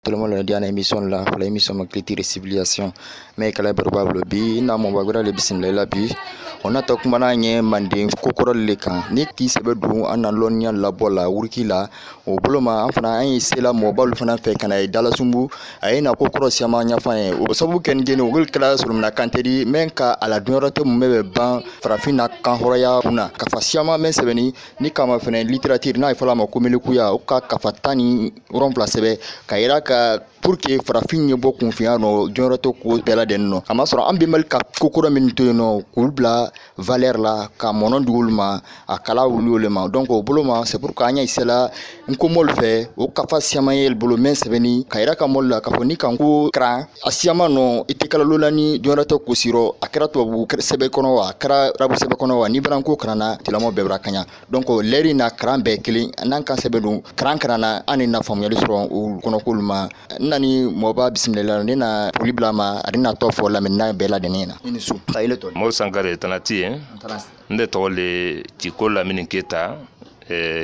tout le monde l'a dit à l'émission là, l'émission de civilisation. Mais qu'elle est probable, n'a mon bagage le bismillah la bi. On a talk mananye manding kokoro lekan. Ni ki sebe du analonia la bola urkila. O boloma afana ay sela mobile fana fe kana dala sumbu. Ay na kokoro siama nya fa o sabu ken gene o gul kala sulum na kantedi menka ala dunyorate mumbe ban farafina kan horoya kuna. Kafa siama men sebeni ni kama fene literature na ifala makomele kuya o ka kafatani remplacer kaira ka pour que farafin ye bo confiant no jonroto ko bela den no ama soro ambe mal ka kokoro min to no kulbla valeur la ka monon dulma akala wululema donc o boloma c'est pourquoi anya isela nko mol fe o kafa siama yel bolo men sebeni kaira ka mol la ka foni kan ko kra asiama no itikala lolani jonroto ko siro akara to bu sebe kono wa akara rabu sebe kono wa ni branko krana tilamo bebra kanya donc leri na krambe kili nan kan sebe do kran krana ani na famu yali soro o kono kulma nani moba bismillah nena poliblama arina to fo la menna bela denena inisu taile to mo sangare tanati nde tole chiko la miniketa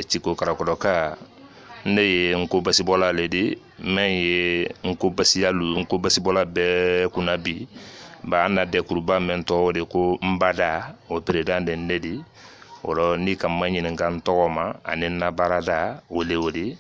chiko karakodoka ne nko basibola ledi men nko basiyalu nko basibola be kunabi ba na de kurba mento de ko mbada o president de nedi oro ni kam manyi ngan toma anen na barada wole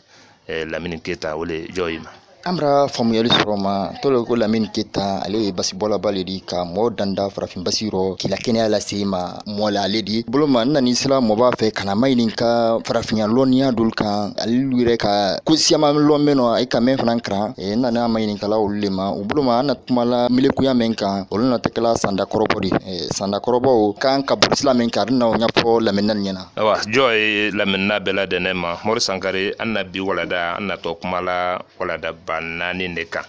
la miniketa wole joyima amra famuyali soroma tolo ko Lamine Keita ale basibola baledi ka mo danda farafin basiro kila kenya la sima mo la ledi boloma nani islam mo ba fe kana mainin ka farafin lonia dulka alluire ka kusiama lombeno ay ka men frankra e nana mainin kala ulema boloma na tumala mileku ya menka olona tekala sanda korobodi sanda korobo kan ka islam menka na nya fo Lamine nyana wa joy Lamine bela denema mor sankare annabi walada annato kumala walada nani neka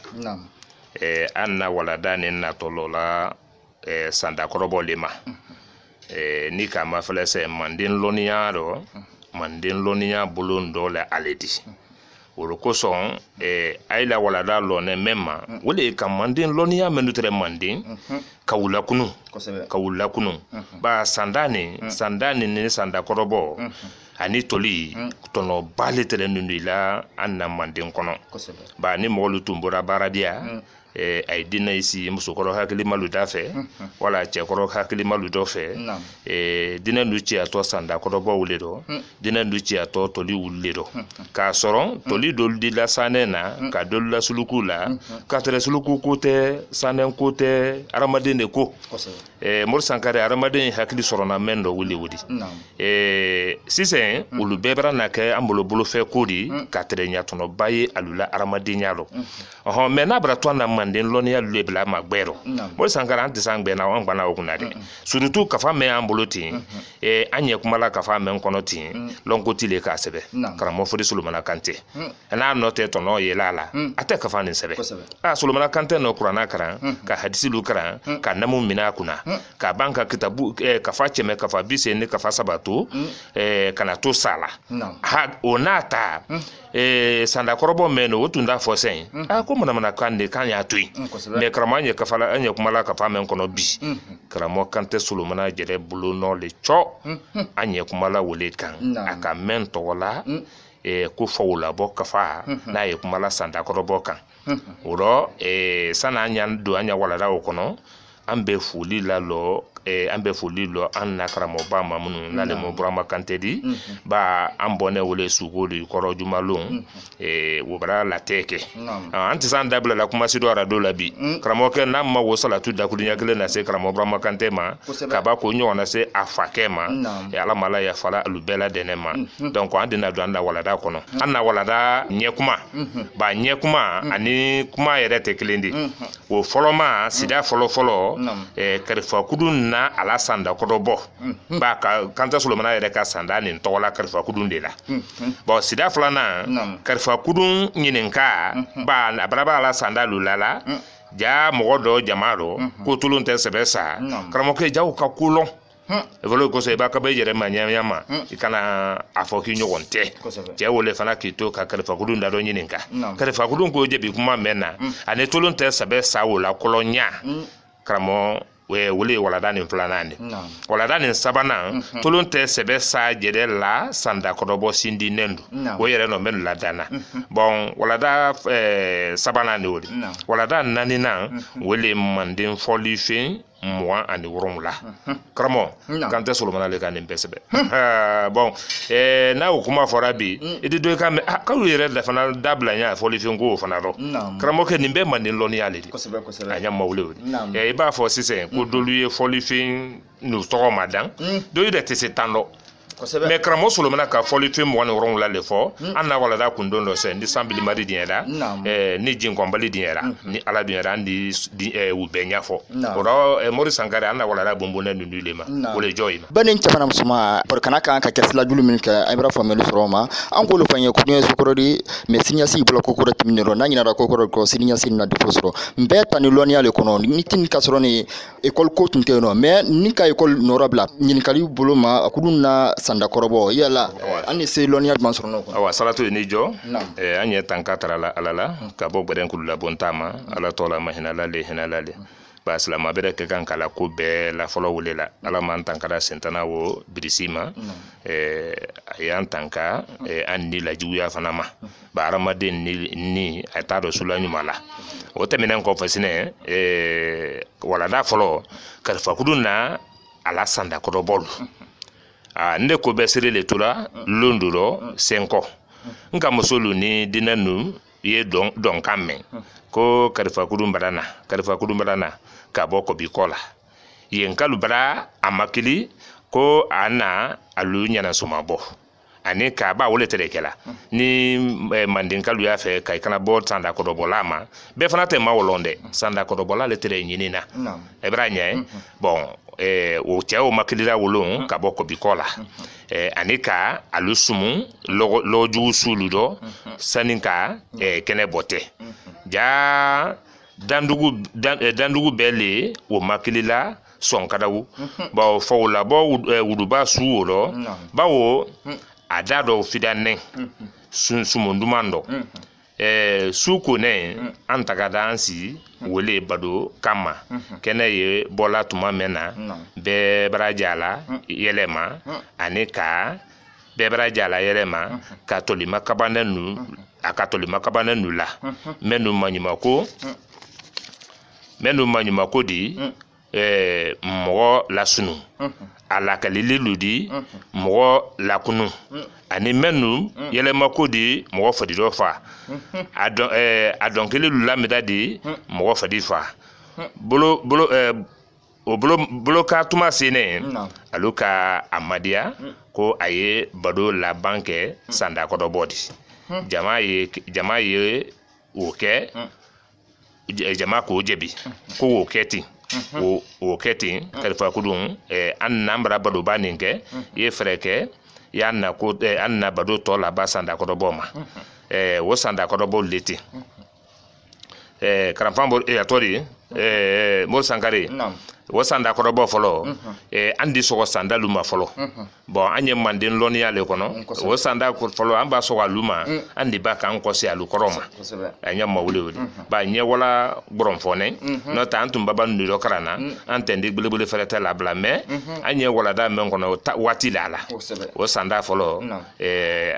anna walada ni natolola sanda korobo lema ni kama flese mandin lonia bulundo la aledi wolo koson ayla walada lone memma wole kam mandin lonia menutre mandin kawula kunu ba sandani ni sanda korobo ani toli tono bale tere nundila anna mandin kono ba ni molu tumbura baradia ay dina isi musukoro hakili malu dafe wala che koro hakili malu dofe dina luci ato sanda korobo wuledo dina luci ato toli wuledo ka soron toli doldi la sanena ka dolla sulukula ka tere suluku kote sanen kote aramadene ko mor sankare aramadene hakili sorona mendo wuli sisen ulu bebra na ke ambolo bolo fe kodi ka tere nyatono baye alula aramadenya lo mena bratwa na mandin lonia lebla magbero mo sankara anti sangbe na wan bana okunade surtout kafa me ambuloti anye kumala kafa me nkonoti lonkoti le ka sebe karamo fodi sulumana kante na note to no yelala ate kafa ni sebe sulumana kante no qur'ana kara ka hadisi lu kara ka namu mina kuna ka banka kitabu kafa cheme kafa bise ne kafa sabato kana to sala ha onata sanda korobo meno otunda fosen ko mona kande kanya tui me kramanye kafala anye kumala kafa men kono bi kramo kante sulumana jere bulu no le cho anye kumala wole kan aka men to wala ko fawula bo kafa na ye kumala sanda korobo kan uro sana anya do anya wala da okono ambe fuli la lo ambe fuli lo anna karamo ba mamunu na le mo brama kantedi ba ambone wole sugodi koro jumalon wobra la teke anti san dabla la kuma sido ara do la bi karamo ke na ma wo sala tu da kudinya gele na se karamo brama kantema ka ba ko nyo na se afakema ala mala ya fala lubela denema donc andi na do anda wala da kono anna wala da nyekuma ba nyekuma ani kuma yere tekelendi wo foloma sida folo karifa kudun na ala sanda kodobo ba ka kanta sulumana yere ka sanda ni tola karifa kudun de la bo sida flana karifa kudun nyininka ba na braba ala sanda lulala ja mogodo jamaro ko tulun te sebesa karamo ke jaw ka kulon evolo ko se ba ka be yere manyama ikana afoki nyogonte je wole fana kito ka karifa kudun da do nyininka karifa kudun ko je bi kuma mena ane tulun te sebesa wala kolonya kramo wele walada nin filanan de walada nin sabanan tolon tɛ sɛbɛ sa jɛdɛ la sanda kɔrɔbɔ sindi nendu o yɛrɛ no men ladana bon walada sabanan de wele walada nanina wele manden fɔli fen mugan ani wolonwula karamɔgɔ kan tɛ solomana le ka nin bɛɛ sɛbɛ bon n'a o kuma fɔra bi i ti do ka mɛ k'alu yɛrɛ fana dabila ɲa fɔli fen ko o fana dɔn karamɔgɔkɛ nin bɛɛ manden lɔnniya le de a ɲa mawule o de i b'a fɔ sisan ko dolu ye fɔli fen n'u tɔgɔ ma dan dɔw yɛrɛ tɛ se tan dɔ mais karamɔgɔ solomana ka fɔli fen mugan ni wolonwula le fɔ an na walada kun don dɔ sɛ ni sanbili mari diɲɛra ni jinkɔnbali diɲɛra ni ala diɲɛra an di u bɛɛ ɲɛfɔ o rɔ mori sankare an na walada bonbonɛ ninnu le ma o le jɔ ma banin camana musuma barkana kan ka kɛ sila julu min kɛ an bɛra faamuyali sɔrɔ o ma an k'olu fɔ an ye ko ɲɛ sukɔrɔ de mais siɲasi bolo kokoro tɛmɛnen dɔ n'a ɲinara kokoro kɔ siɲasi na defo sɔrɔ n bɛɛ ta ni lɔnniya le kɔnɔ ni tin ka sɔrɔ ni école ko tun tɛ yen nɔ mais ni ka école nɔrɔ bila ɲininkali bolo ma a kudu na sanda kɔrɔbɔ yala an ni se lɔnniya jumɛn sɔrɔ n'o kɔnɔ awa salatu ni jɔ an ye tan ka tara la ala la ka bɔ gbɛrɛn kulu la bon tama ala tɔla ma hinala le ba silama bɛrɛ kɛ kan kala ko bɛɛ la fɔlɔ wele la ala man tan kada sentana wo birisi ma a y'an tan ka an ni lajuguya fana ma ba hadamaden ni a t'a dɔn sula ɲuman la o tɛmɛnen kɔfɛ sinɛ walada fɔlɔ kalifakudu na ala sanda kɔrɔbɔlu nde ko bɛ sere le tora londo rɔ senkɔ nka musolu ni dinɛ nu ye dɔn kan mɛn ko kalifakudu barana ka bɔ kɔbikɔ la yen kalu bara a makili ko a na alu ɲana suma bɔ ani ka ba wole tere kɛla ni mandenkalu y'a fɛ ka i kana bɔ sanda kɔrɔbɔla ma bɛɛ fana tɛ ma wɔlɔn dɛ sanda kɔrɔbɔla le tere ɲini na e bɛra ɲɛ bon o cɛ o makilira wolon ka bɔ kɔbikɔ la ani ka alu sumu lɔjugu sulu dɔ sani ka kɛnɛ bɔ tɛ ja dandugu bɛɛ le o makilila sɔn kadawu bon fɔw la bɔ wuduba su o rɔ bawo a da dɔ fidanɛ sumunduman dɔ su konɛ an tagada an si wele bado kama kɛnɛ ye bɔla tuma mɛn na bɛɛ bara jala yɛlɛma ani ka bɛɛ bara jala yɛlɛma ka tolima kabanɛ nu a ka tolima kabanɛ nu la mɛnu maɲumako di mɔgɔ lasunu a lakalili ludi mɔgɔ lakunu ani mɛnu yɛlɛmako di mɔgɔ fadidɔ fa a dɔnkili lamida di mɔgɔ fadi fa o bolo ka tuma senɛ alu ka amadiya ko a ye bado laban kɛ sanda kɔrɔbɔ di jama ye o kɛ jama k'o jɛbi ko o kɛ ten o kɛ ten kalifakudu an n'an bara badoba nin kɛ i ye fɛɛrɛ kɛ y'an na bado tɔ laban sanda kɔrɔbɔ ma o sanda kɔrɔbɔ le ten karanfan bɔ tɔri mori sankare o sanda kɔrɔbɔ fɔlɔ an di sɔgɔ sandalu ma fɔlɔ bon an ye manden lɔnniya le kɔnɔ o sanda fɔlɔ an b'a sɔgɔ alu ma an de b'a k'an kɔsi alu kɔrɔ ma a ɲɛ mawule o de ba ɲɛ wala gbɔrɔnfɔnɛ n'o tɛ an tun baba nu dɔ karan na an tɛ di gbelebele fɛrɛ tɛ labila mɛ an ɲɛ walada mɛn kɔnɔ waati la a la o sanda fɔlɔ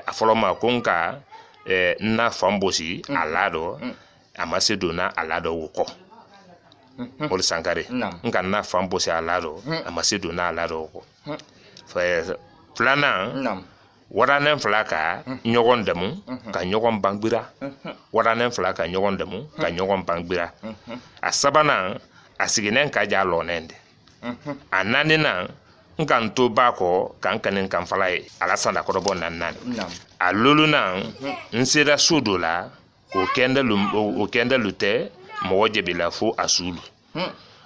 a fɔlɔ ma ko nka n na fan bosi a la dɔ a ma se donna a la dɔ wo kɔ Mori Sankare nka na fan bosi a la dɔ a ma se donna a la dɔ wo kɔ filanan waranɛ fila ka ɲɔgɔn dɛmu ka ɲɔgɔn bangbira waranɛ fila ka ɲɔgɔn dɛmu ka ɲɔgɔn bangbira a sabanan a siginɛ ka ja lɔnɛ de a naaninan n ka n to b'a kɔ k'an kani kan fala ye ala sanda kɔrɔbɔ naani a lolunan n sera so dɔ la o kɛndɛlu tɛ mɔgɔ jɛbila fo a sulu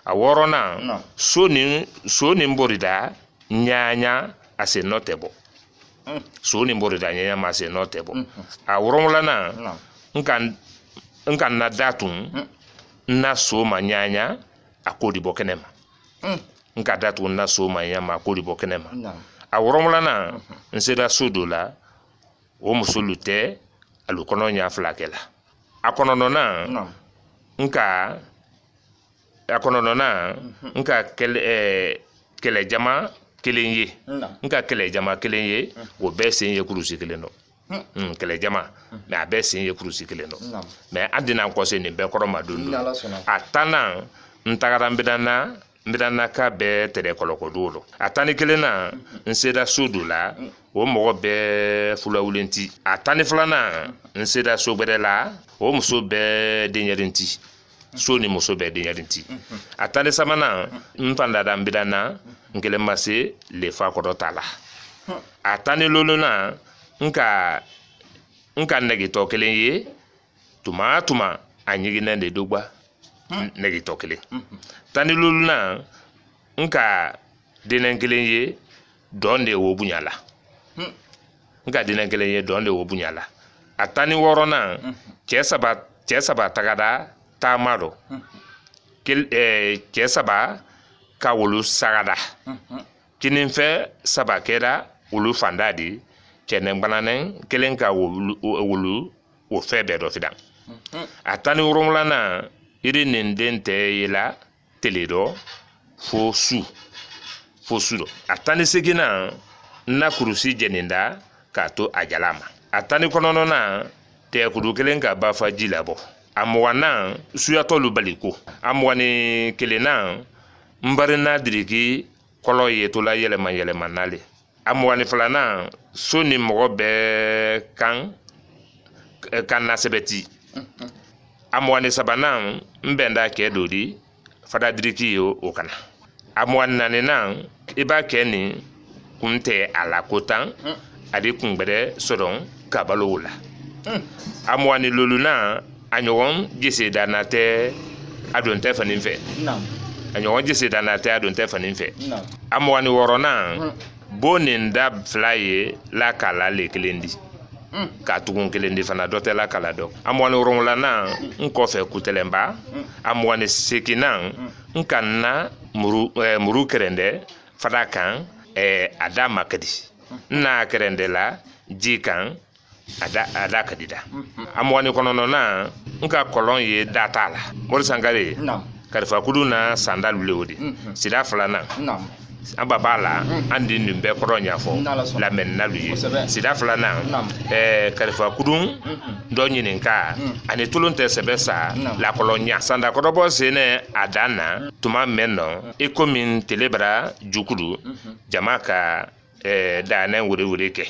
a wɔɔrɔnan so nin borida ɲaɲa a se nɔ tɛ bɔ so nin borida ɲaɲa ma se nɔ tɛ bɔ a wɔɔrɔnwulanan n ka na da tun n na so ma ɲaɲa a ko di bɔ kɛnɛ ma n ka da tun n na so ma ɲaɲa ma a ko di bɔ kɛnɛ ma a wɔɔrɔnwulanan n sera so dɔ la o musolu tɛ alu kɔnɔ ɲa fila kɛ la a kɔnɔnɔnan nka akono na nka kele jama kelen ye nka kele jama kelen ye o bɛɛ sen ye kurusi kelen no kele jama mais a bɛɛ sen ye kurusi kelen no mais adina nkɔse nin bɛɛ kɔrɔ ma don a tana ntagara mbidana ka bɛɛ tɛrɛ kɔlɔkɔdo lo a tani kelen na nseda sodo la o mɔgɔ bɛɛ fulawulenti a tani filana nseda so gbɛrɛ la o muso bɛɛ denyɛrenti so ni muso bɛɛ denyɛrenti a tani samana mpandada mbidana nkele mase lefa kɔrɔ ta la a tani lolona nka negitɔ kelen ye tuma a ɲiginɛ de dogba negitɔ kelen tani lolona nka denen kelen ye dɔn de wo bunyala nka denen kelen ye dɔn de wo bunyala a tani wɔrɔna cɛ saba tagada taama do cɛ saba ka wolu sagada kininfɛ saba kɛra wolu fanda di cɛnɛgbananen kelen ka wolu o fɛ bɛɛ dɔ fidan a tani wɔrɔmulana iri nin den tɛ yela tele dɔ fo su dɔ a tani segina na kurusi jɛninda k'a to a jala ma a tani kɔnɔnɔna tɛgɛkudu kelen ka bafa ji labɔ a mɔgɔna suyatɔlu baliko a mɔgɔni kelenna nbarina diriki kɔlɔ ye tola yɛlɛma nale a mɔgɔni filana so ni mɔgɔ bɛɛ kan na sɛbɛti a mɔgɔni sabanan nbɛnda kɛ dodi fada diriki ye o kana a mɔgɔni nanina i b'a kɛ ni kun tɛ a la ko tan a de kun gbɛrɛ sɔrɔ ka balo o la a mɔgɔni loluna a ɲɔgɔn gese dana tɛ a don tɛ fani fɛ a ɲɔgɔn gese dana tɛ a don tɛ fani fɛ a mɔgɔni wɔɔrɔnan bo nin da fila ye la kala le kelen di ka tugun kelen di fana dɔ tɛ la kala dɔ a mɔgɔni wɔɔrɔnlana n kɔfɛ kutɛlɛnba a mɔgɔni sekinan n ka na muru kɛrɛndɛ fada kan a da ma kadi n na kɛrɛndɛ la ji kan a da kadi da a mɔgɔni kɔnɔnɔna n ka kɔlɔn ye da t'a la mori sankare karifakudu na sanda lule o de sida filanan an ba b'a la an di nin bɛɛ kɔrɔ ɲɛfɔ lamɛnna lu ye sida filanan karifakudu dɔ ɲininka ani tolon tɛ sɛbɛ sa lakɔlɔnya sandakɔrɔbɔ senɛ a dan na tuma mɛn nɔ i komi telebara jukudu jama ka daanɛ wure kɛ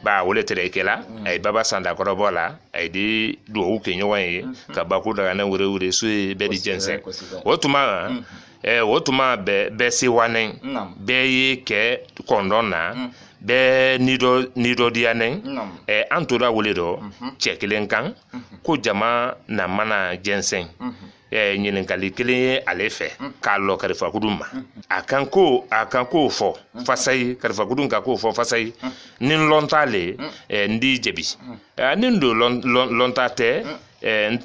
ba wole tere kɛla a ye baba sandakɔrɔbɔ la a ye di duwawu kɛ ɲɔgɔn ye ka baku daanɛ wure so ye bɛɛ di jɛnsɛn o tuma bɛɛ sewanen bɛɛ ye kɛ kɔndɔn na bɛɛ nidɔ diyanen an tora wele dɔ cɛ kelen kan ko jama na mana jɛnsɛn ɲininkali kelen ye ale fɛ k'a lɔ karifakudu ma a kan k'o fɔ fasayi karifakudu ka k'o fɔ fasayi ni lɔn t'ale n di jɛbi ni don lɔn ta tɛ n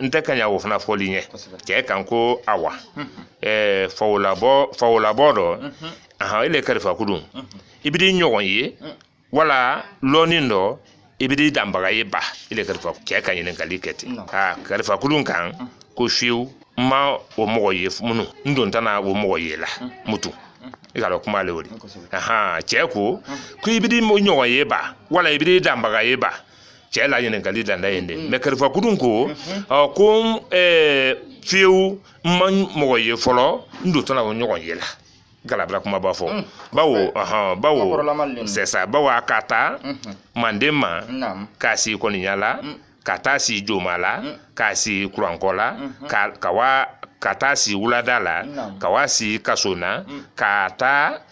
tɛ ka ɲa o fana fɔli ɲɛ cɛ kan ko awa fawolabɔ dɔ ile karifakudu i b'i ɲɔgɔn ye wala lɔnin dɔ i b'i danbaga ye ba ile karifakudu cɛ ka ɲininkali kɛ ten karifakudu kan ko fiyewu ma o mɔgɔ ye minnu n don tana o mɔgɔ ye la mutu i ka dɔn kuma ale o de cɛ ko i b'i ɲɔgɔn ye ba wala i b'i danbaga ye ba cɛ la ɲininkali danda ye de mɛ karifakudu ko ko fiyewu ma mɔgɔ ye fɔlɔ n don tana o ɲɔgɔn ye la galabila kuma b'a fɔ bawo c'est ça bawo a ka taa manden ma k'a si kɔniyala ka taa si joma la k'a si kurankɔ la ka taa si wulada la ka wa si kaso na ka taa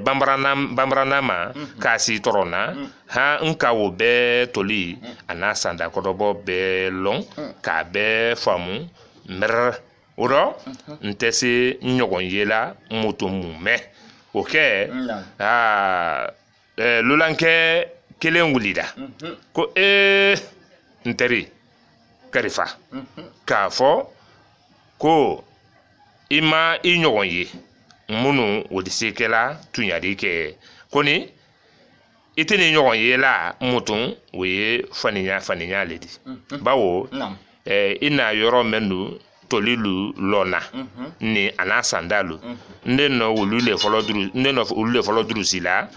bambarana ma k'a si tɔrɔ na n ka o bɛɛ toli a n'a sandakɔrɔbɔ bɛɛ lɔn k'a bɛɛ faamu mɛrɛ o rɔ n tɛ se ɲɔgɔn ye la moto mun mɛn o kɛ lolankɛ kelen wulida ko n teri karifa k'a fɔ ko i ma i ɲɔgɔn ye minnu o de se kɛla tuɲali kɛ ko ni i tɛ ni ɲɔgɔn ye la mutu o ye faniya le di bawo i n'a yɔrɔ mɛn don tolilu lona ni ana sandalu nde no wulu le folo duru sila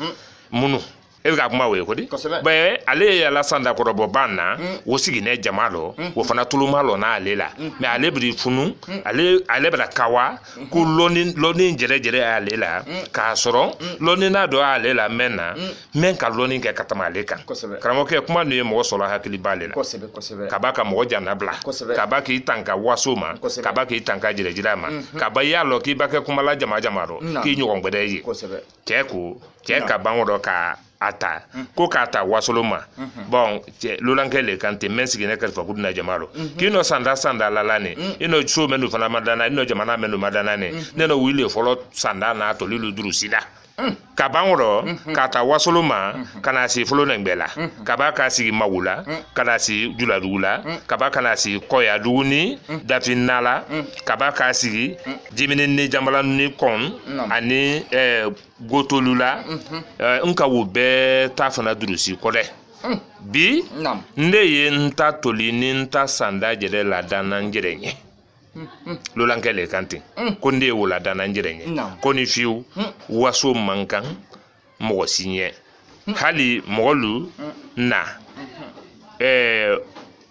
munu e ga kuma we ko di be ale ya la sanda ko robo banna wo sigi ne jamalo wo fana tuluma lo na ale la me ale bri funu ale bra kawa ku loni jere ale la ka soro loni na do ale la menna men ka loni ke katama ale kan kramo ke kuma ne mo so la hakili bale la ka ba ka mo jana bla ka ba ki tanka wasoma ka ba ki tanka jere ma ka ba ya lo ki ba ke kuma la jamaro ki nyu ngbe yi ke ka banwo ka ata ko kata wasoloma bon lolanke le kante mensigi ne kalfa kuduna jamalo kino sanda lalane ino so menu fana madana ino jamana menu madana ne neno wile folo sanda na to lilu duru sida kabangro kata wasoloma kana si folo nengbela kabaka si mawula kana si juladula kabaka na si koya duni dafinala kabaka si jimini ni jambala ni kon ani gotolula nka wo be ta fana durusi kode bi nde ye nta toli ni nta sanda jere la dana njerenye lolankele kanti ko nde wo la dana njerenye ko ni fiu waso mankan mo sinye hali mogolu na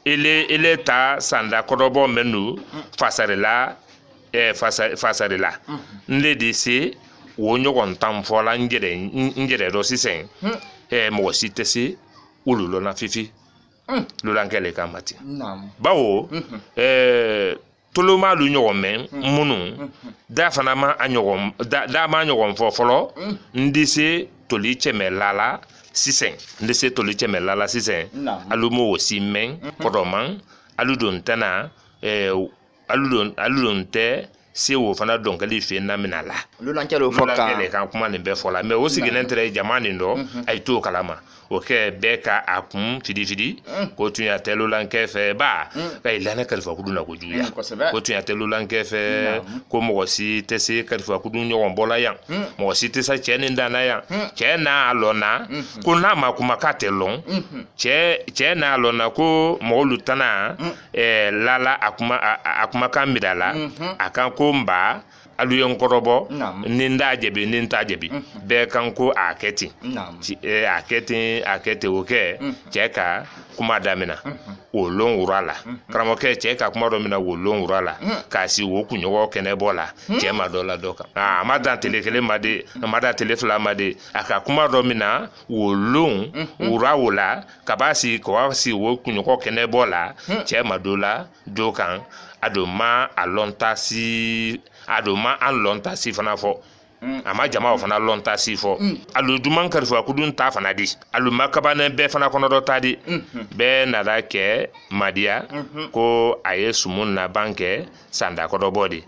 ele ta sanda kodobo menu fasarela nde disi wo nyogon tamfola njere do sisen mo sitesi ululo na fifi lolankele kamati bawo toloma lu nyogon men munu da fana ma anyogon da ma nyogon fofolo ndise toli chemelala sisen ndise toli chemelala sisen alumo wosi men kodoman aludon tana aludon te si wo fana don kali fe na minala lolankelo foka kan kuma ne be fola me o sigi nentre jamani ndo ay to kalama o ke beka akum fidi ko tunya telo lanke fe ba kay lana kalfa kuduna ko juya ko tunya telo lanke fe ko mo si tese kalfa kudu nyon bola yan mo si tesa chene ndana yan chena alona ko na makuma katelon chena alona ko mo lutana lala akuma kamidala akan ko mba aluyen korobo ninda jebi ninta jebi be kanko aketi aketi oke cheka kuma damina wolon urala kramo ke cheka kuma domina wolon urala kasi wo kunyo kene bola chema dola doka madan telekele mada telefla made aka kuma domina wolon urawula kabasi ko si wo kunyo kene bola chema dola dokan adoma alonta si fana fo ama jama fana lonta si fo alu duman karfa kudun ta fana di alu makabane be fana kono do tadi be nada ke madia ko aye sumun na banke sanda ko do bodi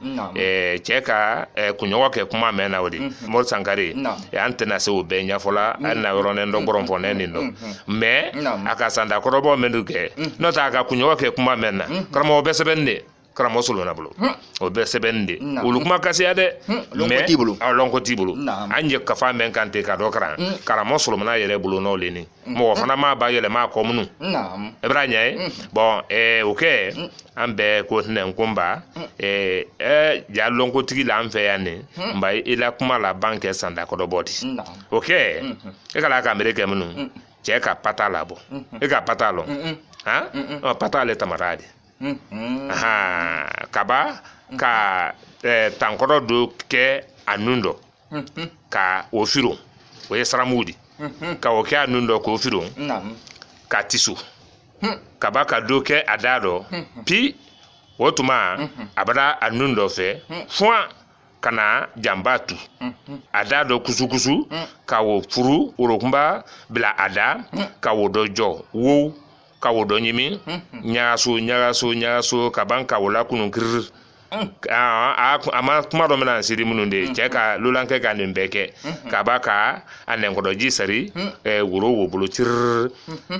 cheka kunyo ke kuma mena wodi mol sankari antena se o be nya fola na yorone ndo borom fo neni ndo me aka sanda ko do bo menduke no ta aka kunyo ke kuma mena kramo be sebende kramo solo na bulo o be sebende ulu kuma kasi ade me lonko tibulu anje ka fa men kante ka do kran kramo solo na yele bulo no leni mo fana ma ba yele ma ko munu ebranya bon okay ambe ko tne nkumba ja lonko tigi la amfe yani mba ila kuma la banque sanda ko do bodi okay e kala ka amerika munu cheka patala bo e ka patalo patale tamaradi kaba ka tankoro do ke anundo ka ofiro o yesramudi ka o ke anundo ko ofiro ka tisu kaba ka do ke adado pi wotuma abada anundo fe fwa kana jambatu adado kusukusu ka wo furu orokumba bila ada ka wo dojo wo ka wo donyimi nyagaso kabanka wala kunun kir ama kuma do mena siri mununde cheka lulanke ka nimbeke kabaka anen ko do jisari wuro wo bulu tir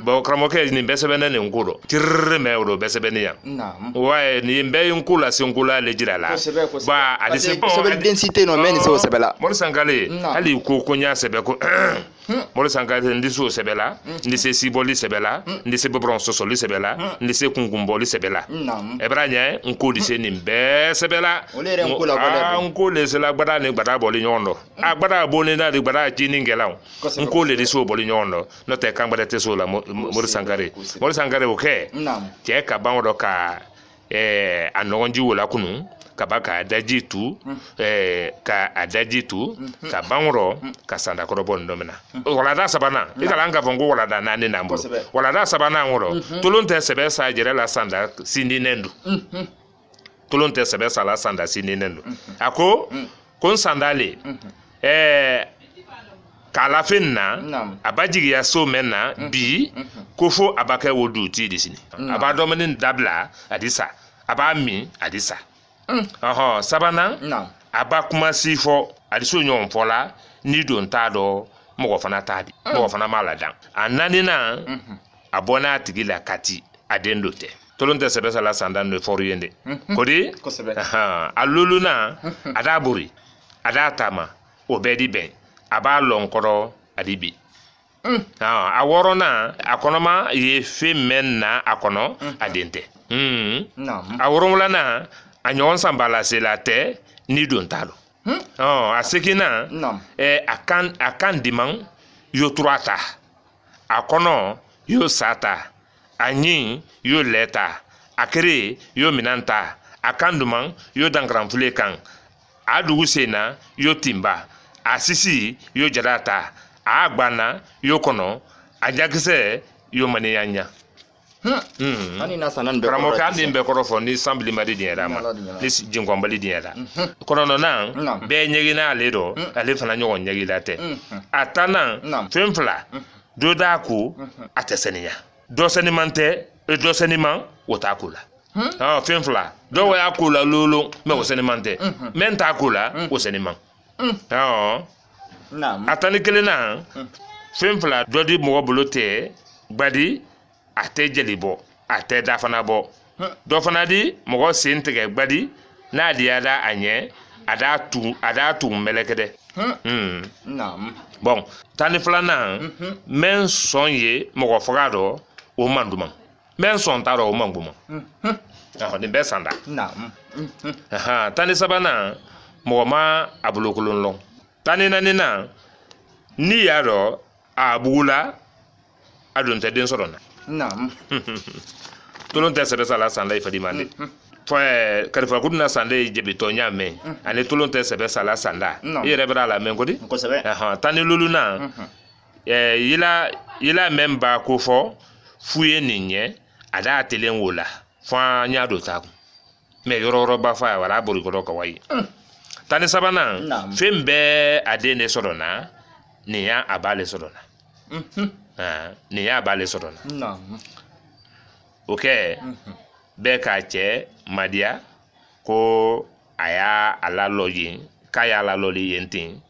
bo kramoke ni besebene ne ngudo tir me wuro besebene ya wae ni mbe nkula singula le jirala ba adise sebel densité no men so sebela mo sangale ali ko konya sebeko mol sanga ndi so sebela ndi se siboli sebela ndi se bobron sosoli sebela ndi se kungumboli sebela ebranya nkodi se nimbe sebela nkole se la gbada ni gbada boli nyondo agbada boli na di gbada jini ngelaw nkole di so boli nyondo no te kan gbada te so la mol sangare oke je ka banwo ka anonji wala kunu kabaka adajitu ka adajitu ka banwro ka sanda korobon domina wala da sabana ikala anga vongo wala da nani nambo wala da sabana ngoro tulunte sebe sa jere la sanda sindi nendu tulunte sebe sa la sanda sindi nendu ako kon sandale kala finna abajigi ya so menna bi kofo abaka wodu ti disini abadomini dabla adisa abami adisa sabana aba kuma sifo adiso nyon fola ni don tado mo fana tadi mo fana maladan anani na abona tigila kati adendote tolonte sebe sala sanda no foruyende kodi alulu na adaburi adatama obedi ben aba lonkoro adibi aworo na akonoma ye femen na akono adente aworo na anyon sambala selate ni don talo asekina akan dimang yo truata akono yo sata anyi yo leta akere yo minanta akan dumang yo dangran fule kan adugu sena yo timba asisi yo jarata agbana yo kono ajakise yo maniyanya ani na sanan be kramo ka ndi be korofo ni sambli mari diera ma ni jingombali diera kono no nan be nyegi na ledo ale fana nyogo nyegi late atana femfla do daku atesenia do senimante e do seniman wotakula femfla do wa yakula lolo me wo senimante menta akula wo seniman atani kelena femfla do di mo bolote gbadi ate jelibo ate dafana bo do fana di mo sintege gbadi na di ada anye ada tu melekede bon tani flana men sonye mo fogado o manduma men son taro o manguma ni besanda tani sabana mo ma abulokulun long tani nanina ni yaro abula adon te den sorona tolon te sebe sala sanda ifadi mande foi karifa kudna sanda jebito nyame ani tolon te sebe sala sanda yere bra la men kodi ko sebe tani luluna yila memba ko fo fuye ninye ada atelen wola fa nyado ta me yororo ba fa wala bori ko ko wayi tani sabana fembe ade ne sorona ni ya abale sorona ni ya abale sorona okay be ka che madia ko aya ala loyi kaya ala loli yentin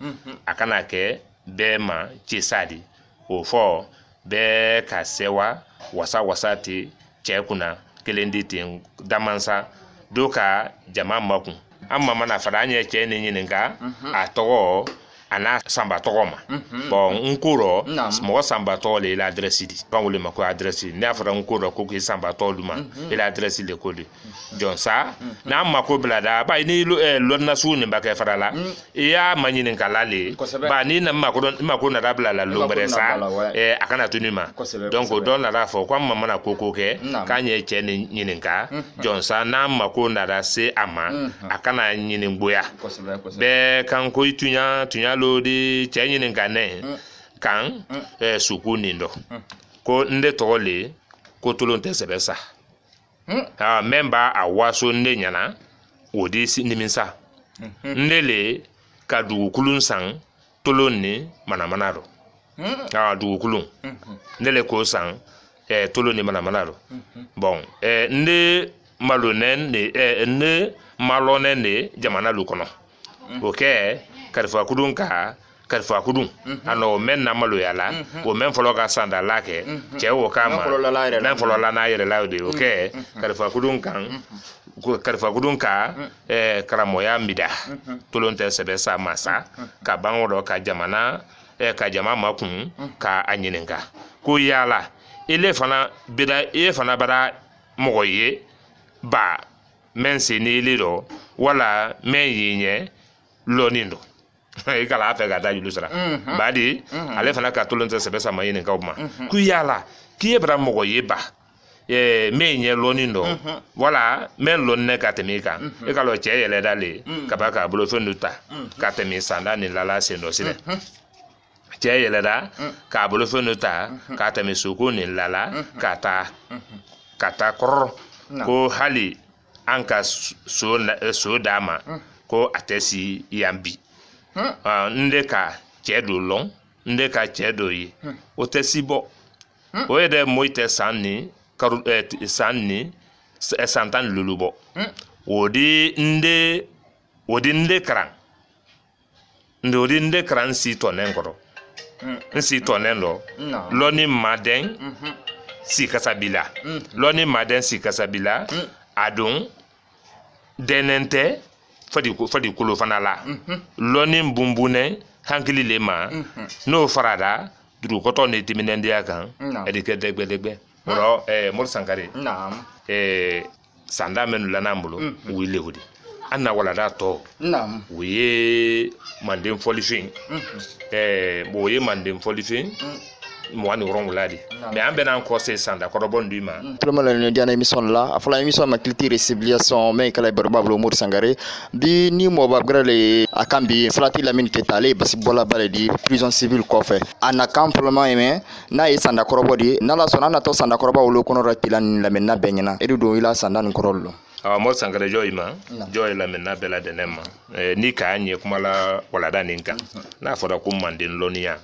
akana ke be ma chisadi o fo be ka sewa wasati chekuna kelendi tin damansa doka jama makun amma mana fadanye che ni nyinga atogo ana samba togoma bon nkuro mo samba to le la adresse di kan wole mako adresse ni afra nkuro ko ke samba to duma le adresse le ko di jonsa na mako blada ba ni lo na su ni ba ke farala ya manyini kala le ba ni na mako na rabla la lo bresa akana tunima donc don la rafo kwa mama na koko ke kanye che ni nyininka jonsa na mako na da se ama akana nyinin gboya be kan ko itunya lodi chenyi ngane kan suku nindo ko nde tole ko tulonte sebesa memba awaso nde nyana odi niminsa ndele kadu kulunsan toloni manamanaro du kulun ndele ko san toloni manamanaro bon nde malonen ne malonen ne jamana lukono okay karifa kudun ano men na malo yala o men folo ka sanda lake che o kama men folo la na yere laude okay karifa kudun ka karamoya mida tolonte sebe sa masa ka bango ka jamana ka jama ma kun ka a ɲininka ko yala ele fana bara mɔgɔ ye ba men se ni lido wala men yinye lonindo e kala afa ga da julusra badi ale fana ka tolonte sebe sama yin ka uma ku yala ki ebra mogo yeba men ye lonindo wala men lonne ka temika e kala che yele dale ka ba ka bulo fenuta ka temi sanda ni lala sendo sine che yele da ka bulo fenuta ka temi suku ni lala kata kor ko hali anka so dama ko atesi yambi nde ka chedo long nde ka chedo yi o tesi bo o ede moite sanni karu sanni santan lulubo odi nde kran si tonen koro si tonen loni maden si kasabila loni maden si kasabila adon denente fadi kulo fana la loni bumbune hankili lema no farada duru koto ne timinen dia kan edike degbe moro mor sankare naam sanda menu la nambulo wile wudi anna wala da to naam wiye mandem folifin bo ye mandem folifin mo ani ron wuladi mais ambe nan ko se sanda ko bon duma tout le monde diana émission là afala émission ma culture et civilisation mais kala barbablo mor sangare bi ni mo babrale akambi flati la minute tale basi bola baledi prison civile ko fe ana complètement aimé na e sanda ko bodi na la sona na to sanda ko ba wolo kono ratilan la menna benyana edu do ila sanda ni korollo mor sangare joyima joy la menna bela denema ni ka anye kuma la wala daninka na foda ko mandin lonia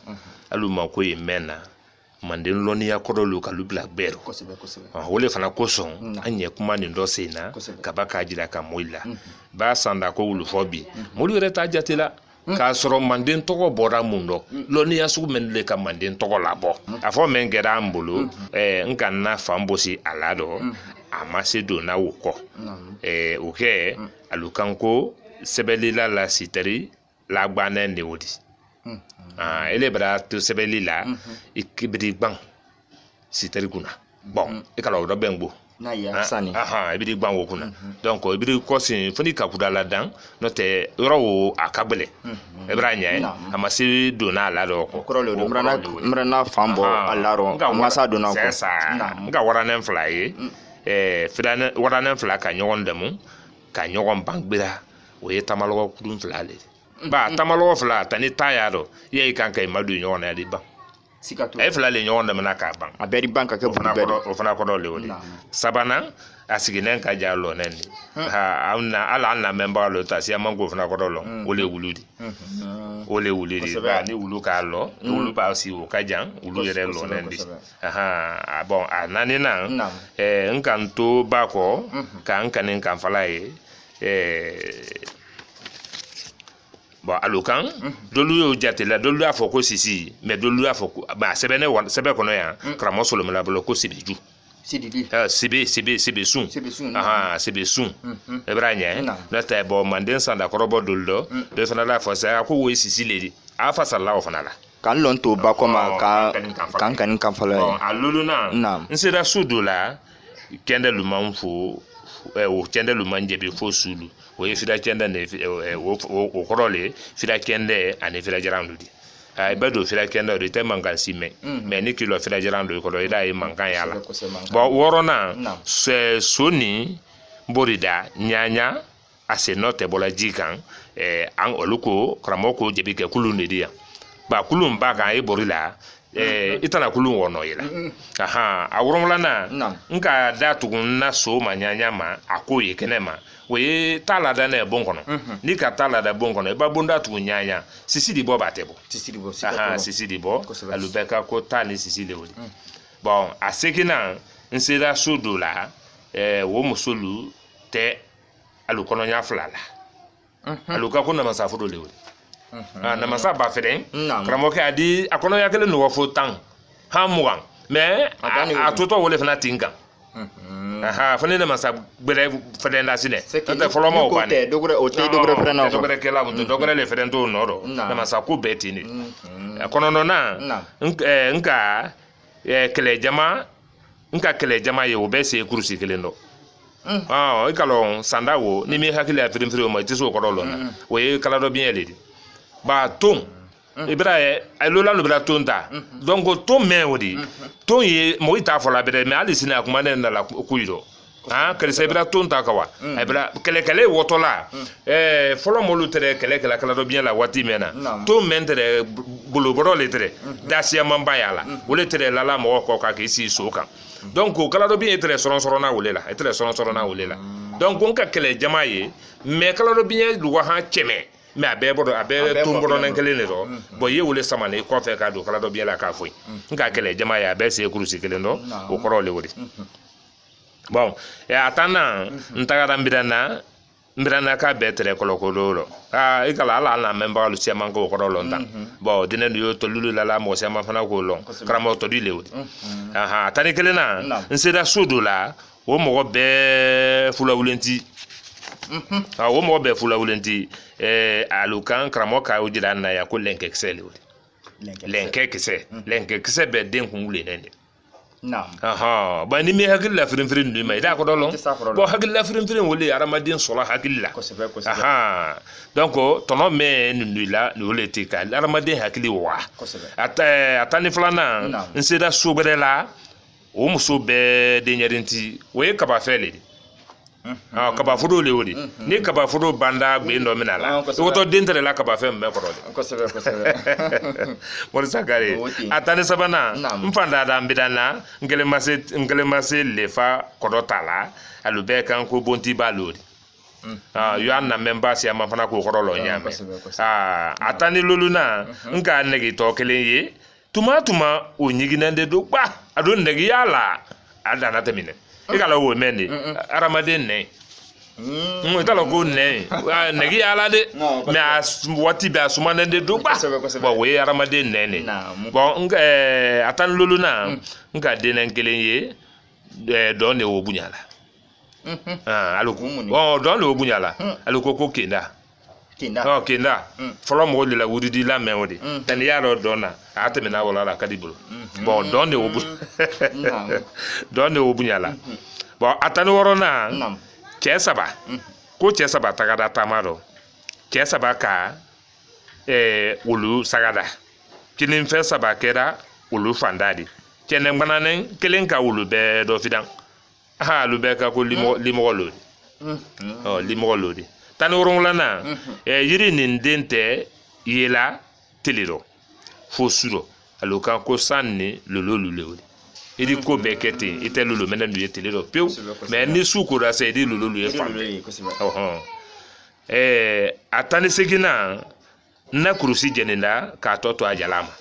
aluma ko yemena mandin lonia kodolu ka lubla bero wole fana koson anye kuma ni ndo sena kabaka jira ka moila ba sanda ko wulu fobi mulu reta jatela ka soro mandin togo bora mundo lonia su menle ka mandin togo labo afo mengera ambulu nka na fambosi alado amase dona wuko oke alukanko sebelila la siteri la gbane ne wodi ele bra to sebeli la ikibri bang siteri kuna bon e kala do bengbo na ya sani ibri bang wo kuna donc ibri ko sin foni ka kudala dan no te ro akagbele e bra nya amasi dona la do ko ro do mrana fambo alaro ngasa dona ko nga warana fly fidana warana fly ka nyogon demu ka nyogon bangbira o yetamalo kudun fly ba tamalo fla tani tayado ye kan kay madu nyon na di ba sikato e fla le nyon na manaka ban aberi banka ke buri bedo o fana ko do le woni sabana asiginen ka jalo neni ha amna ala na member lo ta si amango fana ko do lo ole wuludi ba ni wulu ka lo wulu ba si o ka jan wulu yere lo neni bon anani na nkanto ba ko ka nkanin kan fala ye ba alukan dolu yo jatela dolu afoko sisi mais dolu afoko ba sebene sebe kono ya kramo solomon la bolo ko sibeju sididi sebe sun sebe sun ebranya na ta bo manden sanda korobo doldo de fana la fosa ko we sisi ledi afa sallahu fana la kan lon to ba koma kan fala alulu na nsira sudula kende lumanfo o kende lumanje be fo sulu o yefida kende ne o korole fida kende ane fida jarandudi ay bado fida kende do te mangan sime mais ni kilo fida jarando ko do ida e mangan yala bo worona se soni borida nyanya ase note bola jikan an oluko kramoko jebike kulunde dia ba kulun ba kan e borila itana kulun wono yela awurumla na nka datugun na so manyanya ma akoye kenema we tala da na bonkono ni ka tala da bonkono ba bunda tu nyanya sisi di bo batebo sisi di bo alubeka ko tani sisi le wodi bon asekina nseda sodola wo musolu te alukono nya flala aluka ko na masafudo le wodi na masaba feden kramoke adi akono yakele no wofo tan hamuwan mais atoto wole fana tinga aha fane na masa gbere fere na sine ata folo ma o bani dogre fere na dogre kela mu dogre le fere ndo no na masa ku beti ni kono no na nka kele jama ye o be se kurusi kele ndo ikalo sanda wo ni mi hakile afirim firi o ma tiso ko dolo na wo ye kala do bien ledi ba ton Ibrahim, alola no bra tonta. Donc ton men wodi. Ton ye mo ita fola bere me ali sina kuma na la kuido. Kele se bra tonta kawa. Ibra kele wotola. Folo mo lutere kele kala do bien la wati mena. Ton men tere bolo boro letere. Dasia mamba yala. Wole tere lala mo ko ka ke si soka. Donc kala do bien etere soron na wolela. Etere soron na wolela. Donc on ka kele jama ye me kala do bien lu wa ha cheme. Mais abe tumboro nan kele ne do bo ye wole samane ko fe ka do kala do bien la ka foi nka kele jama ya be se kurusi kele no o koro le wori bon atana ntagara mbirana ka betre kolokolo ikala ala na memba lu siama ko koro londan bon dine yo to lulu la mo siama fana ko lon kramo to di le wori tani kele na nseda sudu la o mo be fula wulenti wo mo be fula wulenti alukan kramo ka ujira na ya ko lenke excel lenke kese be den kun wule nende ba ni mi hakilla firin ni mai da ko dolon bo hakilla firin wole aramadin sola hakilla donc tono me ni la ni wole te ka aramadin hakili wa atani flana nseda sobere la o muso be de nyarenti we ka ba fele kaba fudo le wodi ni kaba fudo banda gbe ndo minala woto dentere la kaba fe me korode wori sagare atani sabana mfanda da mbidana ngele mase lefa kodotala alube kan ko bonti balori yo anna memba si amafana ko korolo nyame atani luluna nka negi to kelenye tuma o nyiginande do ba adon negi yala adana temine ikala wo meni aramadin ne itala ko ne negi ala de me wati ba sumane de do ba bo we aramadin ne bon atan lulu na nka de nan kelenye do ne wo bunyala aluko bon do ne wo bunyala aluko ko kenda folo mo le la wudi la me wodi tan yaro dona ateme na wala la kadibulu bon don ne wo bunyala bon atani worona chesaba ko chesaba tagada tamaro chesaba ka ulu sagada kinin fe saba kera ulu fandadi kenen bananen kelen ka ulu be do fidan lu be ka ko limo lodi limo lodi tani worona na yiri nin dente yela teliro fosuro aloka ko sanni lolo lewodi idi ko bekete ite lolo mena nu yetelero pew mais ni sukura se idi lolo ye fam atani segina na kurusi jenenda ka toto ajalama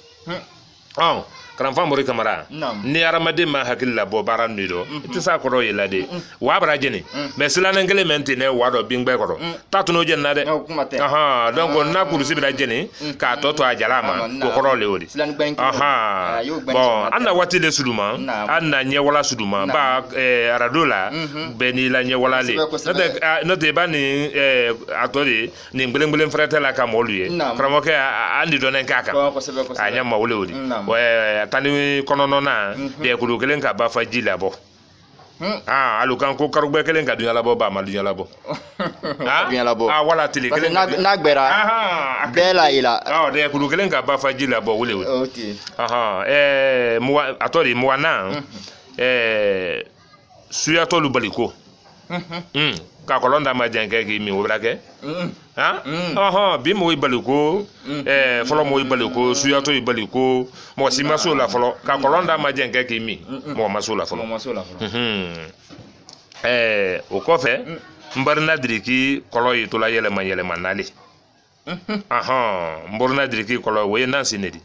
karam famori kamara ni aramade ma hakilla bo baran nido itisa ko yela de wa bara jeni mais sila ngele mente ne wado bingbe ko tatuno jenna de donc na kurusi bira jeni ka toto ajalama ko ko le wodi bon anna wati le suduma anna nye wala suduma ba aradola beni la nye wala le no te bani atodi ni ngbele frete la ka moluye kramo ke andi donen kaka anya ma wole wodi tani konono na de kulu kelen ka ba faji labo alukan ko karugbe kelen ka dunya labo ba ma dunya labo dunya labo wala tili kelen na gbera bela ila de kulu kelen ka ba faji labo wole wole muwa atori muwa na suya to lu baliko ka kolonda ma jenke ki mi wobrake bi mo ibaliko folo mo ibaliko suya to ibaliko mo si maso la folo ka kolonda ma jenke ki mi mo maso la folo o kofe mbarna diriki kolo yito la yele man nali mbarna diriki kolo we nan sinedi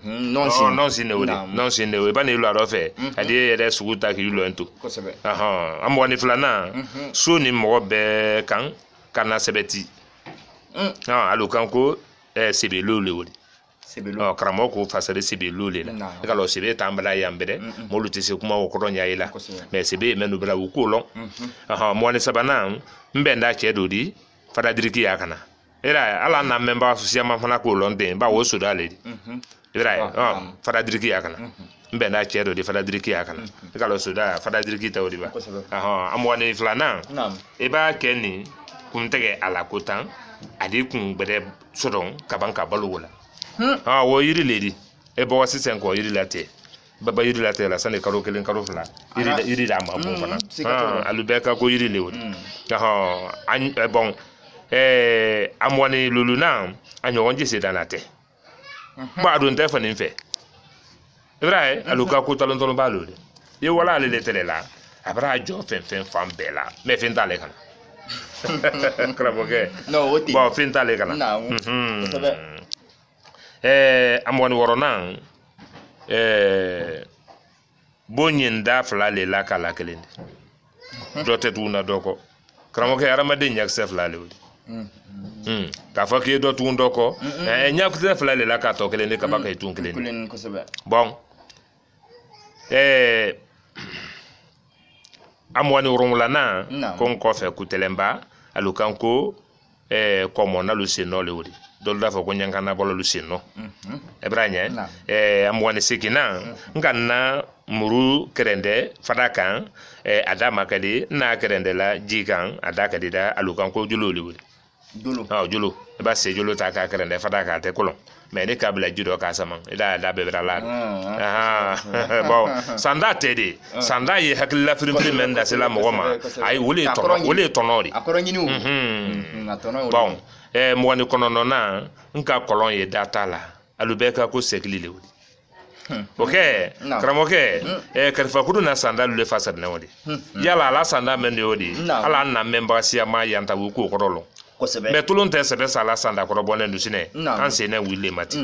non sinne ba ne lu arofe ade yede suguta ki lu ento amwani flana so ni mo be kan kana sebeti alukan ko sebe lo le wodi karamɔgɔ ko fasare sibelu le la e ka lo sibe tambala yambere molu tese kuma o kodo nya ila mais sibe menu bla u ko lon mo ne sabana mbenda che dodi fada diriki yakana era ala na memba susiama fana ko lon den ba wo so dale era fada diriki yakana mbenda che dodi fada diriki yakana e ka lo so da fada diriki tawdi ba amo ne flana e ba kenni kun tege ala kotan adi kun gbede sodon kabanka balugola wo yiri lady e bo wasisen ko yiri late baba yiri late la sane karo kelen karo fla yiri da ma bon fana alubeka ko yiri lewodi an bon amwani luluna anyo wonje se danate ba do nte fani nfe vrai aluka ko talon talon balode ye wala le tele la abra jo fen fam bela me fen dale kan kraboge no woti bo fen dale kan amwani worona bonyin da fla le la kala kelende dote tuna doko kramo ke arama de nyak se fla le wodi ka fa ke do tun doko nyak se fla le la ka to kelende ka ba ka tun kelende bon amwani worona na kon ko fe kutelemba alukanko komo na lu seno le wodi dolda fa ko nyankana bolo lu seno ebranye amwani sikina nganna muru kerende fadakan adama kadi na kerende la jikan adaka dida alukan ko julo le wodi julo ba se julo ta ka kerende fadaka te kolon mais ne kabla judo ka saman ida da bebra la bon sanda tede sanda ye hakilla firimfiri men da sela mo ma ay wole tonori akoro nyinu bon mo woni kono na nka kolon ye data la alubeka ko sekli le wodi okay kramoke karfa kudu na sanda le fasad na wodi yala la sanda men yodi ala na member sia ma yanta wu ko korolo mais tout le monde sebe sala sanda ko bonen du sine ansena wille mati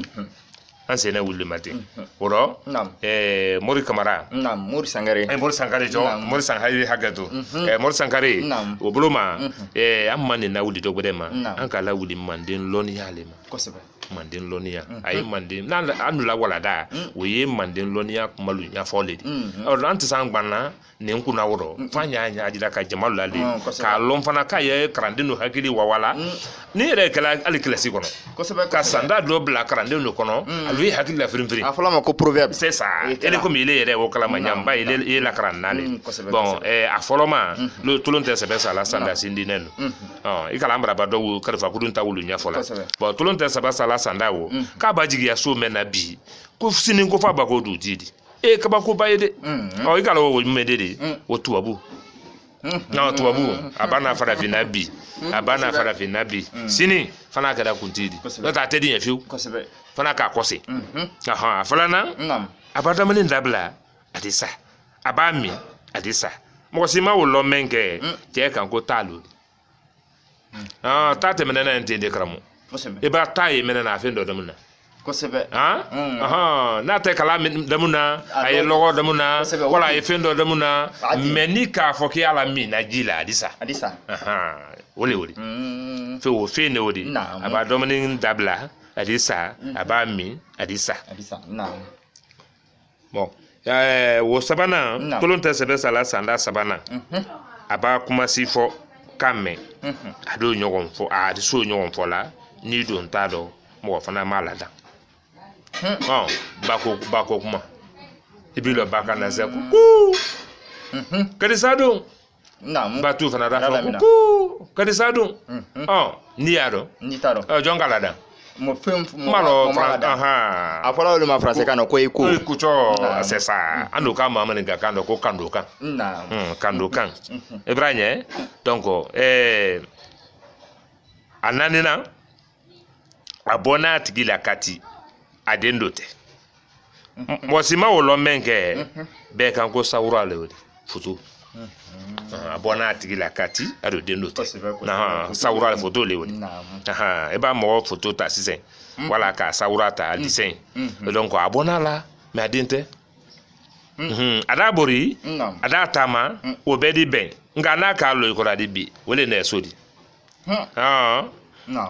oro mori kamara mori sangare jo mori sangare hagado mori sangare obloma amane na wudi dogdema an kala wudi mandin loni halema mandin lonia ay mandin na anula wala da we mandin lonia kumalu nya foledi or anti sangbanna ne nkuna woro fanya nya ajida ka jamalu lale ka lon fana ka ye krandino hakili wawala ni re kala alikilasi kono ka sanda do bla krandino kono alu hakili la frimfri afala ma ko proverbe c'est ça ele ko mi le re wo kala manyamba ile la krannale bon afoloma lo tulonte se besa la sanda sindi nenu ikala ambra ba do karfa kudunta wulu nya fola bon tulonte se besa la sanda wo ka ba jigi ya so mena bi ko sinin ko fa ba ko du didi ka ba ko ba yede ikala wo medede wo tuabu na tuabu abana fara finabi sini fana kada kuntidi no ta tedi yafiu fana ka kose fala na abada mani ndabla adisa abami adisa mo sima wo lo menke je kan ko talo tate menena entende kramo e ba tayi menena afendo damuna kosebe na te kala damuna ay logo damuna wala ay fendo damuna meni ka foki ala mi na jila adisa wole fe wo fe ne wodi aba dominin dabla adisa aba mi adisa bon wo sabana tolonte sebe sala sanda sabana aba kuma sifo kame ado nyogon fo adi so nyogon fo la ni do ntado mo fana malada bako kuma ibilo baka na ze ku kadi sadu batu fana da ku kadi sadu ni yaro ni taro jongalada mo fem malo afala le ma français kana ko ku cho c'est ça ando ka mama ni gakando ko kandoka kandokan ebranye donc ananina abona tigila kati adendote mosima wolo menke be kan ko sawura le wodi futu abona tigila kati ado dendote na sawura le photo le wodi e ba mo photo ta sisen wala ka sawura ta disen donc abona la me adente adabori adatama obedi ben ngana ka lo ikora di bi wole na esodi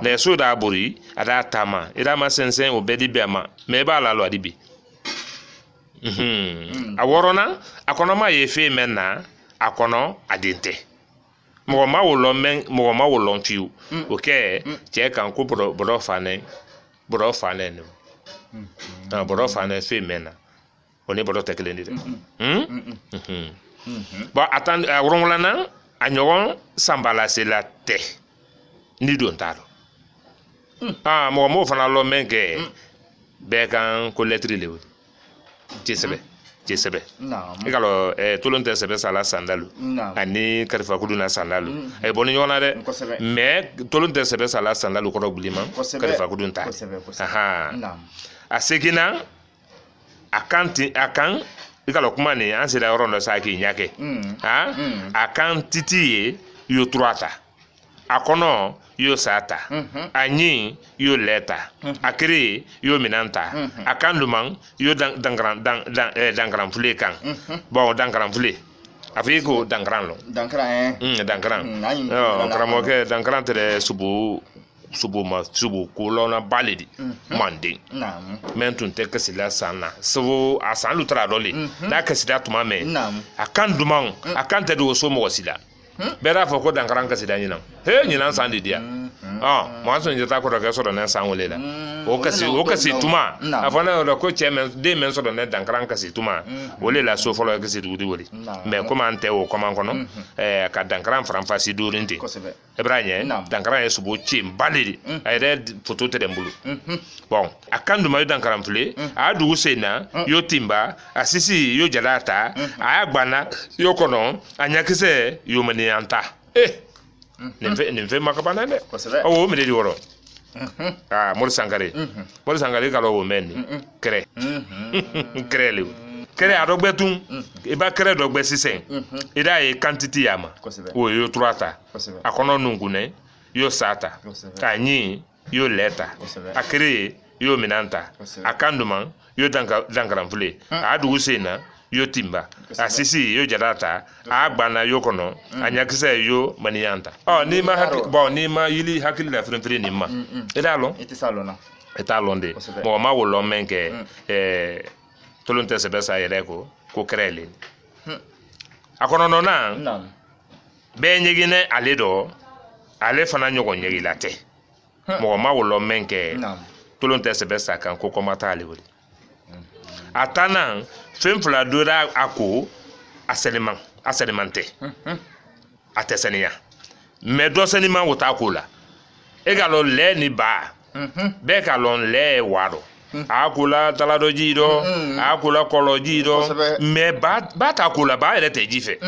le so da bori ada tama ida ma sensen obedi bema me ba la lo adibi aworona akono ma ye fe menna akono adinte mo ma wo lo fiu okay che kan ko bro fane no bro fane fe menna oni bro tekele ni ba atan aworona anyogon sambala se la te ni don taro mo fana lo menke be kan ko lettre le Jésebe. Ikalo tolonte sebe sala sandalu. Ani karifa kuduna sandalu. Boni yona de. Mais tolonte sebe sala sandalu ko bulima karifa kudunta. Aha. Asekina akan ikalo kuma ni ansira rondo saki nyake. Akan titiye yo troata. Akono yo sata anyi yo leta akiri yo minanta akanduman yo dangran fule kan bon dangran fule afiko dangran lo dangran kramo ke dangran tere subu kulona balidi mande mentun te kasila sana so asan lutra dole da kasida tuma me akanduman akante do so mo wasila bera fo ko dangran kasida nyina he nyina san dia mo anso njeta ko daga so na san wolela o kasi tuma afana do ko chemen de men so na dangran kasi tuma wolela so folo kasi dudi woli me ko man te o ko man kono ka dangran fran fasi durinte ebranye dangran yesu bo chim balidi ayre photo te dembulu bon akandu ma dangran fle adu sena yo timba asisi yo jalata ayagbana yo kono anyakise yo mani anta nimfe makabana ne o mi de woro Mor Sangare kalo wo menni kre krele kre adogbetun e ba kre dogbe sisen e da e quantity yama o yo troata akono nungune yo sata anyi yo leta akre yo minanta akanduma yo dangaram fule adu usena yo timba asisi yo jadata agbana yo kono anyakise yo maniyanta ni ma yili hakili la frefre ni ma edalo etalonde mo ma wo lo menke tolonte se besa yereko ko krele akono na be nyigine aledo ale fana nyogo nyigilate mo ma wo lo menke tolonte se besa kan ko komata ale wori atana femfla dora ako aselemante atesenia me do senima wuta kola egalo le ni ba be kalon le waro akula talado jido akula kolo jido me ba ta kola ba ele te jife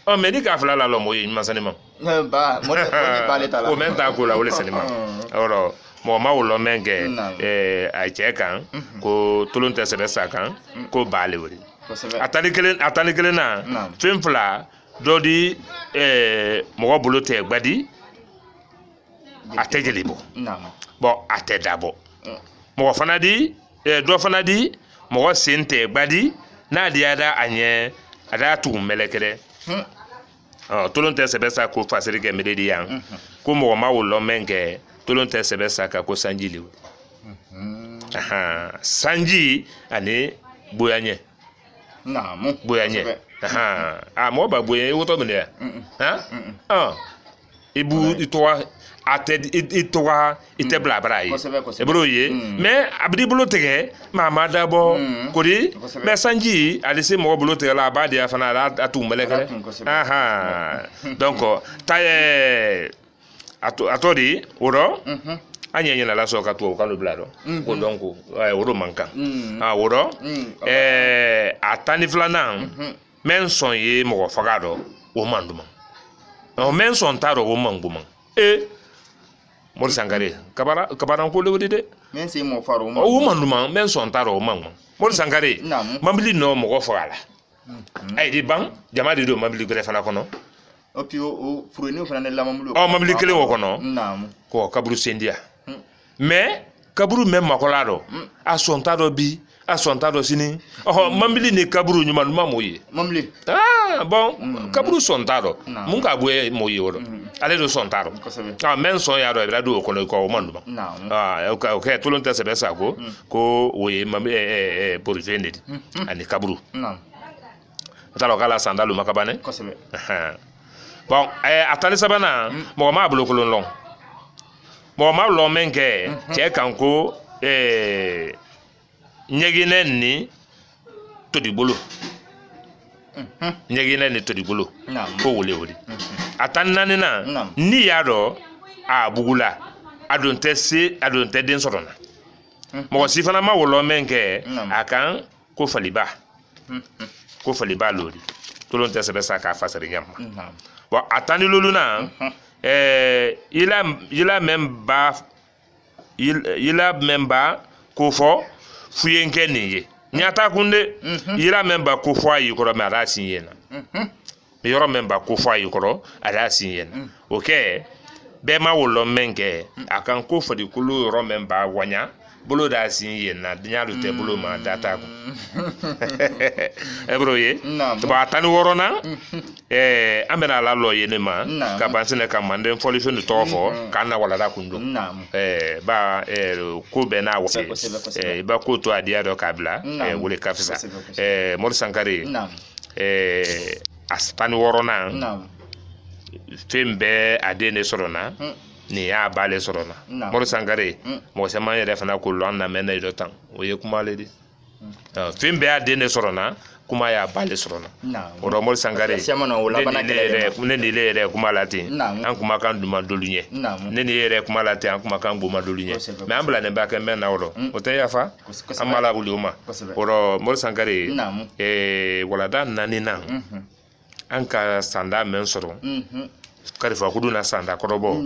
o me ni ka fla la lo mo yin masanima ba mo le tala o men ta kola wole senima oro mo ma wulo menge a chekan ko tulunte sebe sakan ko bale wori atani kelen na femfla dodi mo bolo te gbadi atejelibo bo atedabo mo fanadi do fanadi mo sente gbadi na dia da anye ada tu melekere tulunte sebe sa ko fasiri ke mededi yan ko mo ma wulo menge tolonte sebe saka ko sanji liwe sanji ani boyanye boyanye mo ba boye woto bene ibu itoa ated itoa itebla brai ebroye me abdi bolo tege mama dabo kodi me sanji alisi mo bolo tege la ba dia fana atumbele kale donc taye atodi oro anya la so ka to ka no blado ko donc oro manka oro atani flana menson ye mo fagado o manduma o menson taro o manguma Mor Sangare kabara ko lewdi de mensi mo faro o manduma menson taro o manguma Mor Sangare mambili no mo fagala ay di bang jamadi do mambili gre fana kono opi o fureni fana la mamlu mamli kele wo kono ko kaburu sendia mais kaburu même makolado a sontado bi a sonta do sini mambili ni kaburu nyuma numa moye mamli bon kaburu sonta do mun ka boye moye wodo ale do sonta do men son ya do e do ko ko manduma okay to lon tese be sa ko woye mambi pour vendre ani kaburu talo kala sandalu makabane bon atali sabana mo ma blo kolon long mo ma lo menke che kanko nyeginen ni to di bolo nyeginen ni to di bolo ko wole wori atanani na ni yado a bugula adon te den sorona mo sifana ma wolo menke akan ko faliba lori to lon tese be sa ka fasari nyam bon atani loluna il a même ba ko fo fuyenke niye nyata kunde ira memba ko fo ayi ko ma ra sinyena mi yoro memba ko fo ayi ko ara sinyena okay be ma wolo menke akan ko fo di kulu yoro memba wanya bolo da sinyena nyalu te bolo ma data ko ebroye to ba tani worona amena la lo yene ma ka bansene ka mande foli fe no tofo kana wala da kundo ba ko be na wa ba ko to adia do kabla wole kafisa mor sankare astani worona fembe adene sorona ni ya bale sorona mor sankare mo se man yere fana ko lonna mena do tan o ye kuma le di fembe adene sorona kuma ya bale sorona o mor sangare ne ni le kuma lati an kuma kan duma dolunye ne ni yere kuma lati an kuma kan goma dolunye me ambla ne ba kan men na o te yafa amala buluma o mor sangare wala dan nani nan an ka sanda men soro karifa kuduna sanda korobo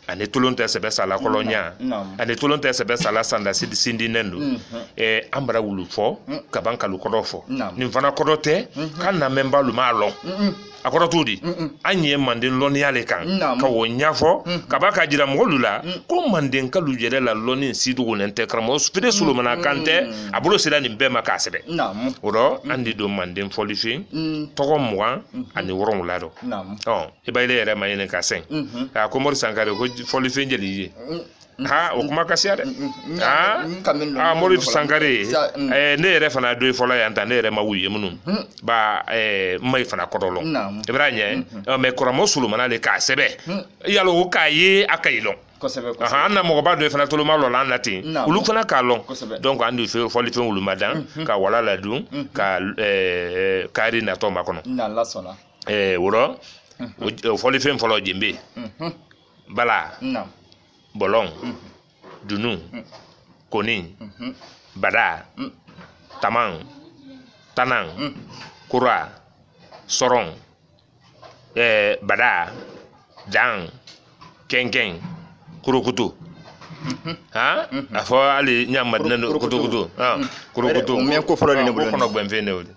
ani tulonte sebe sala kolonya ani tulonte sebe sala sanda sindi nendo ambra wulu fo kabanka lu kodofo ni fana kodote kan na memba lu malo akoro tudi anye mandin loni yale kan ka wonya fo kabaka jira molula ko mandin ka lu jere la loni sidu nente kramo fide sulu mana kante abulo sida ni be makasebe oro andi do mandin folifi togo mwa ani woron lado ibaile yere mayene ka sen ko mor sankare ko folifi njeli ha o kuma kasiade mori sankare ne yere fana do fola yanta ne yere mawuye munum ba mai fana kodolo ibranye me koramo sulu mana le ka sebe yalo ka ye akayilo na mo ba do fana tolo malo la nati ulu fana ka long donc andi fe foli fe ulu madan ka wala la du ka kari na to makono na la sona woro foli fe folo jembe bala bolong dunu konin bada tamang tanang kura sorong bada jang kengkeng kurukutu afo ali nyamad nanu kutukutu kurukutu men ko folo ne bulo kono gben fene wodi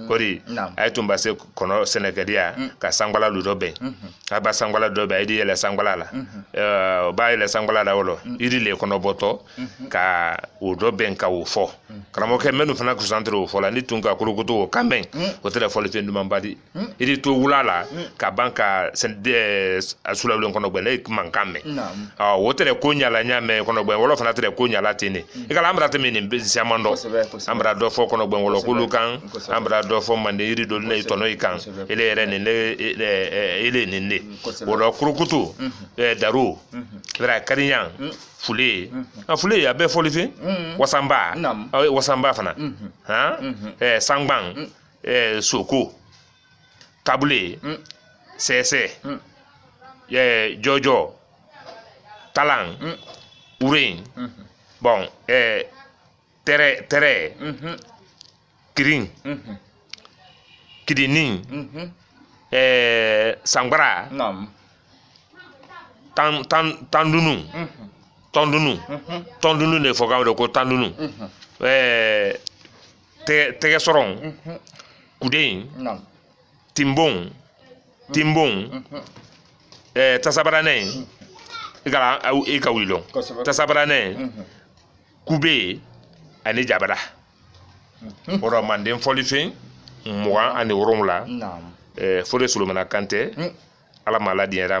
kori ay tumba se kono senegalia ka sangwala lu dobe aba sangwala dobe ay di yele sangwala la ba yele sangwala la wolo iri le kono boto ka o dobe ka wo fo kramo ke menu fana ku centre wo fo la ni tunga kurukutu o kamben o tele fo le fendu mambadi iri to wulala ka banka sende asula lu kono gben e man kambe o tele ko nyala nyame kono gben wolo fana tele ko nyala tini e kala ambra temi ni siamando ambra do fo kono gben wolo kulukan ambra do fo mande iri do ne tono ikan ele ere ne ele ne wolo kurukutu daru vera kariyan fule fule ya be folifi wasamba fana sangbang soko tabule sese jojo talang urin bon tere kirin kidinin sangbara tandunu ne foga do ko tandunu tege soron kudin timbon tasabarane igala wilo tasabarane kube ani jabara ora manden folifin mugan ani wolonwula Fode Solomana Kante ala mala diɲɛra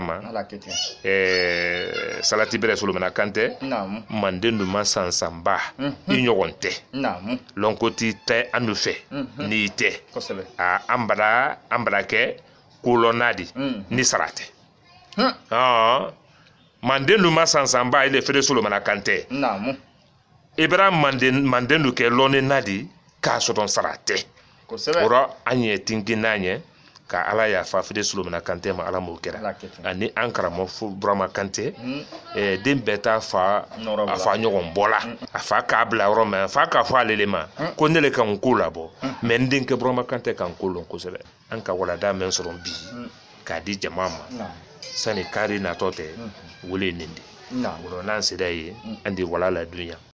Salati Bɛrɛ Solomana Kante manden duma sansanba I ɲɔgɔn tɛ lɔnkoti tɛ an fɛ n'i tɛ an bara kɛ kolɔnna di ni sara tɛ manden duma sansanba ile Fode Solomana Kante I bɛra manden du kɛ lɔnna di k'a sɔrɔ sara tɛ ora an ye tinki n'a ɲɛ ka ala yafa Fode Solomana Kante ma ala m'o kɛra ani an karamɔgɔ Burama Kante den bɛɛ ta fa a fa ɲɔgɔn bɔla a fa k'a bila yɔrɔ min fa k'a fɔ ale ma ko ne le ka n ko labɔ mais n denkɛ Burama Kante ka n ko lɔn kosɛbɛ an ka walanda min sɔrɔ bi k'a di jama ma sani kari natɔ tɛ wele nin de n'an sera ye an de wala la dunya